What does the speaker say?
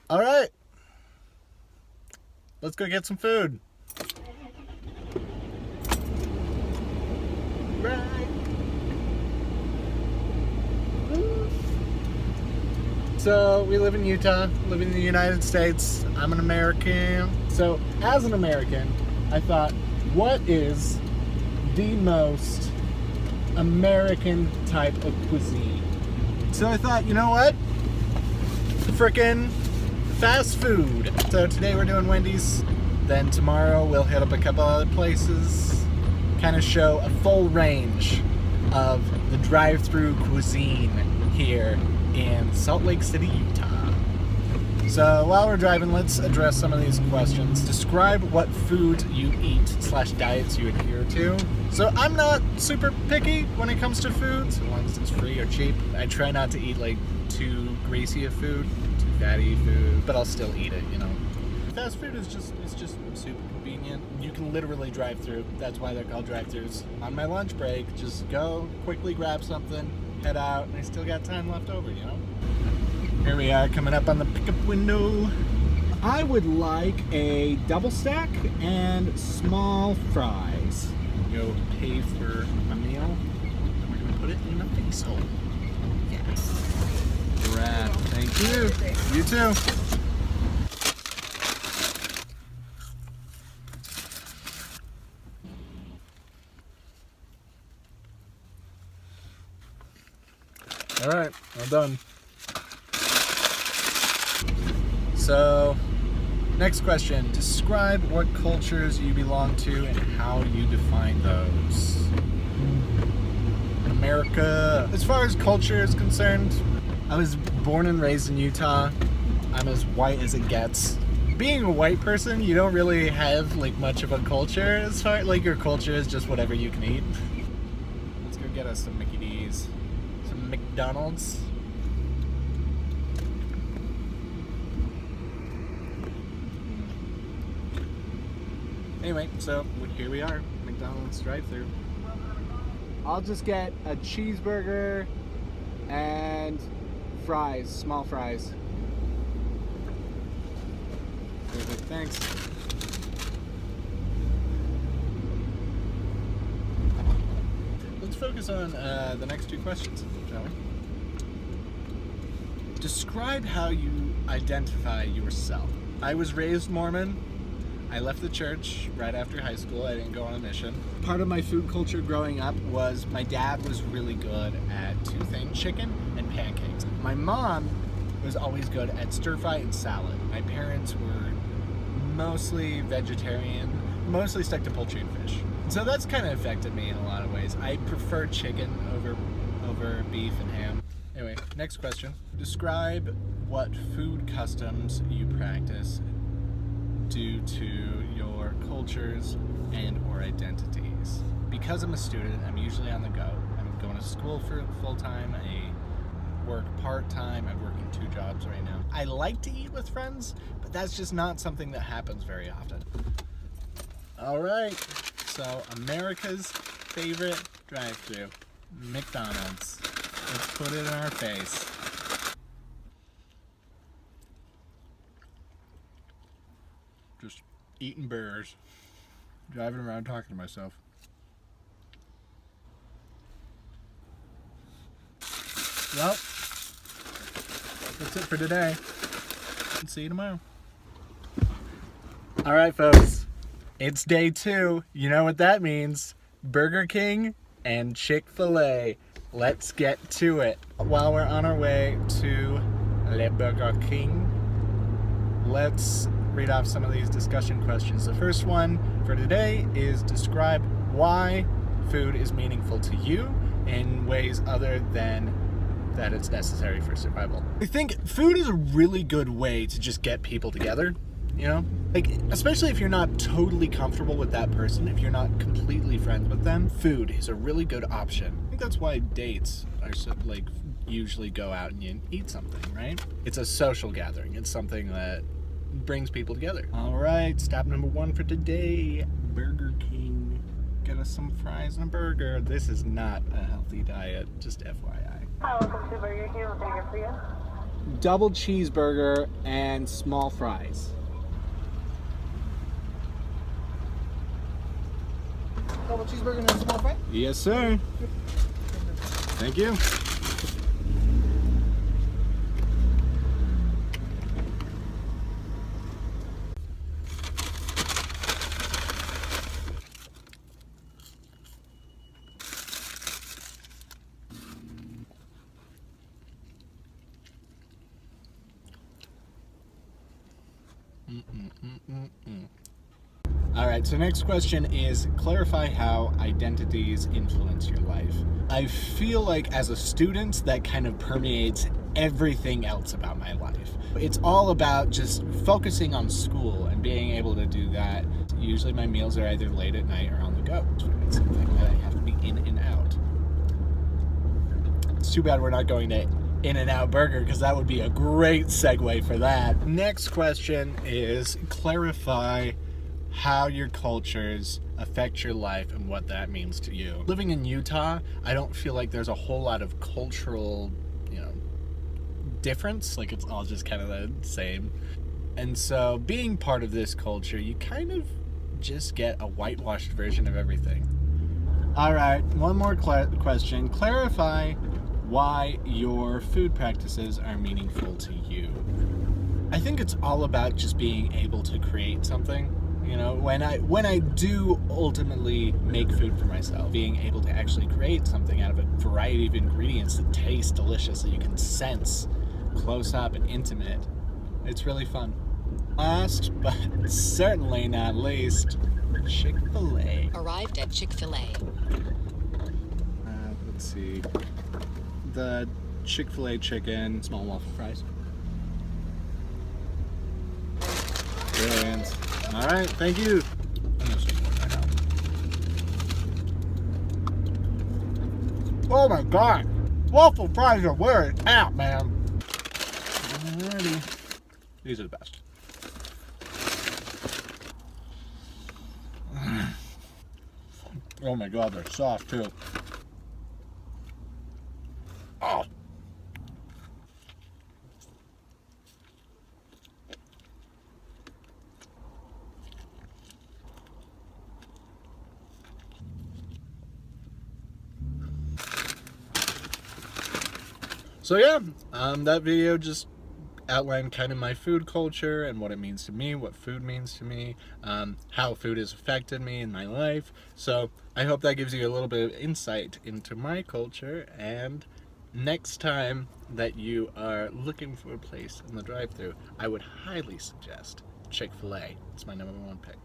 All right. Let's go get some food. Right. So we live in Utah, live in the United States. I'm an American. So as an American, I thought, what is the most American type of cuisine? So I thought, you know what? Frickin' fast food. So today we're doing Wendy's. Then tomorrow we'll hit up a couple other places. Kind of show a full range of the drive-through cuisine here in Salt Lake City, Utah. So while we're driving, let's address some of these questions. Describe what foods you eat / diets you adhere to. So I'm not super picky when it comes to food, so long as it's free or cheap. I try not to eat like too greasy of food, too fatty food, but I'll still eat it, you know. Fast food is just super convenient. You can literally drive through. That's why they're called drive-thrus. On my lunch break, just go quickly grab something, head out, and I still got time left over, you know? Here we are coming up on the pickup window. I would like a double stack and small fries. Go pay for a meal, and we're gonna put it in a face hole. Yes. Rad. Thank you. You too. All right, well done. So, next question. Describe what cultures you belong to and how you define those. America. As far as culture is concerned, I was born and raised in Utah. I'm as white as it gets. Being a white person, you don't really have like much of a culture as far like your culture is just whatever you can eat. Let's go get us some Mickey D's. Some McDonald's. Anyway, so here we are, McDonald's drive-thru. I'll just get a cheeseburger and fries, small fries. Perfect, thanks. Let's focus on the next two questions, shall we? Describe how you identify yourself. I was raised Mormon. I left the church right after high school. I didn't go on a mission. Part of my food culture growing up was my dad was really good at two things, chicken and pancakes. My mom was always good at stir fry and salad. My parents were mostly vegetarian, mostly stuck to poultry and fish. So that's kind of affected me in a lot of ways. I prefer chicken over beef and ham. Anyway, next question. Describe what food customs you practice due to your cultures and or identities. Because I'm a student, I'm usually on the go. I'm going to school for full-time. I work part-time. I'm working 2 jobs right now. I like to eat with friends, but that's just not something that happens very often. All right, so America's favorite drive-thru, McDonald's. Let's put it in our face. Just eating burgers, driving around talking to myself. Well, that's it for today. And see you tomorrow. All right, folks, it's day 2. You know what that means. Burger King and Chick-fil-A. Let's get to it. While we're on our way to Le Burger King, let's read off some of these discussion questions. The first one for today is describe why food is meaningful to you in ways other than that it's necessary for survival. I think food is a really good way to just get people together, you know? Like, especially if you're not totally comfortable with that person, if you're not completely friends with them, food is a really good option. I think that's why dates are so, like, usually go out and you eat something, right? It's a social gathering. It's something that brings people together. All right, stop number 1 for today, Burger King. Get us some fries and a burger. This is not a healthy diet, just FYI. Hi, welcome to Burger King. What can I get for you? double cheeseburger and small fries. Double cheeseburger and a small fry? Yes, sir. Thank you. All right, so next question is clarify how identities influence your life. I feel like as a student, that kind of permeates everything else about my life. It's all about just focusing on school and being able to do that. Usually my meals are either late at night or on the go, which means something that I have to be in and out. It's too bad we're not going to In-N-Out Burger, because that would be a great segue for that. Next question is clarify how your cultures affect your life and what that means to you. Living in Utah, I don't feel like there's a whole lot of cultural, difference. Like, it's all just kind of the same. And so being part of this culture, you kind of just get a whitewashed version of everything. All right, one more question. Clarify why your food practices are meaningful to you. I think it's all about just being able to create something. When I do ultimately make food for myself, being able to actually create something out of a variety of ingredients that taste delicious, that you can sense close up and intimate, it's really fun. Last but certainly not least, Chick-fil-A. Arrived at Chick-fil-A. Let's see. The Chick-fil-A chicken, small waffle fries. Brilliant. All right, thank you. I'm gonna start going right now. Oh my God, waffle fries are where it's at, man. Alrighty, these are the best. Oh my God, they're soft too. Oh. So yeah, that video just outlined kind of my food culture and what it means to me, what food means to me, how food has affected me in my life. So I hope that gives you a little bit of insight into my culture, and next time that you are looking for a place in the drive-thru, I would highly suggest Chick-fil-A. It's my #1 pick.